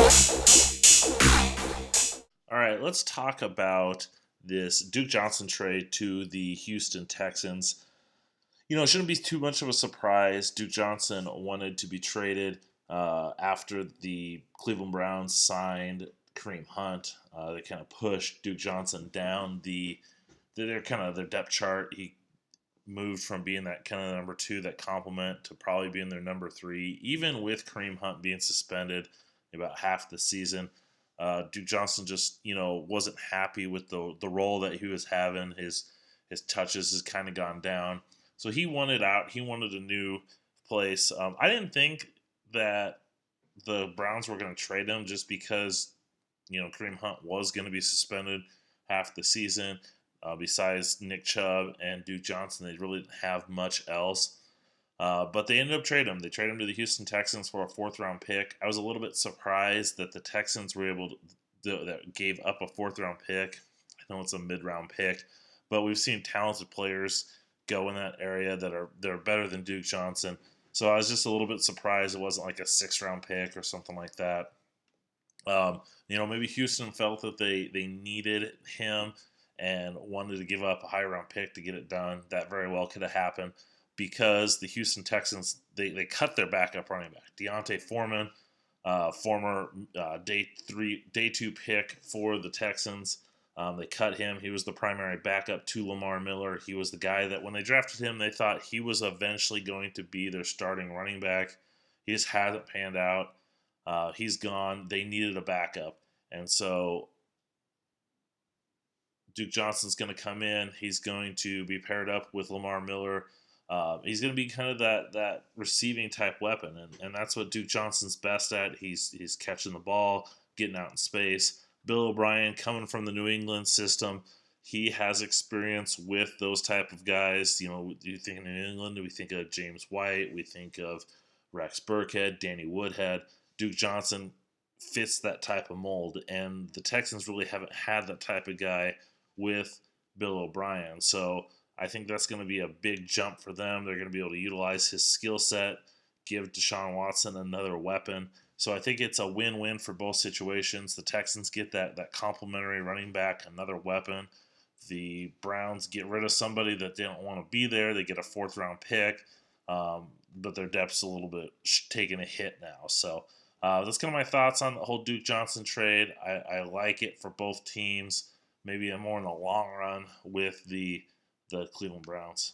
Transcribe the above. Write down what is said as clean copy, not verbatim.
All right, let's talk about this Duke Johnson trade to the Houston Texans. It shouldn't be too much of a surprise. Duke Johnson wanted to be traded after the Cleveland Browns signed Kareem Hunt. They kind of pushed Duke Johnson down their depth chart. He moved from being that kind of number two, that complement, to probably being their number three, even with Kareem Hunt being suspended about half the season. Duke Johnson just wasn't happy with the role that he was having. His touches has kind of gone down, so he wanted out. He wanted a new place. I didn't think that the Browns were going to trade him just because Kareem Hunt was going to be suspended half the season. Besides Nick Chubb and Duke Johnson, they really didn't have much else. But they ended up trading him. They traded him to the Houston Texans for a fourth-round pick. I was a little bit surprised that the Texans were able that gave up a fourth-round pick. I know it's a mid-round pick, but we've seen talented players go in that area that are better than Duke Johnson. So I was just a little bit surprised it wasn't like a sixth-round pick or something like that. Maybe Houston felt that they needed him and wanted to give up a high-round pick to get it done. That very well could have happened, because the Houston Texans, they cut their backup running back. Deontay Foreman, former day two pick for the Texans. They cut him. He was the primary backup to Lamar Miller. He was the guy that when they drafted him, they thought he was eventually going to be their starting running back. He just hasn't panned out. He's gone. They needed a backup. And so Duke Johnson's going to come in. He's going to be paired up with Lamar Miller. He's going to be kind of that receiving type weapon, and that's what Duke Johnson's best at. He's catching the ball, getting out in space. Bill O'Brien, coming from the New England system, he has experience with those type of guys. You think of New England, we think of James White, we think of Rex Burkhead, Danny Woodhead. Duke Johnson fits that type of mold, and the Texans really haven't had that type of guy with Bill O'Brien. So I think that's going to be a big jump for them. They're going to be able to utilize his skill set, give Deshaun Watson another weapon. So I think it's a win-win for both situations. The Texans get that complimentary running back, another weapon. The Browns get rid of somebody that they don't want to be there. They get a fourth-round pick, but their depth's a little bit taking a hit now. So that's kind of my thoughts on the whole Duke Johnson trade. I like it for both teams. Maybe more in the long run with the Cleveland Browns.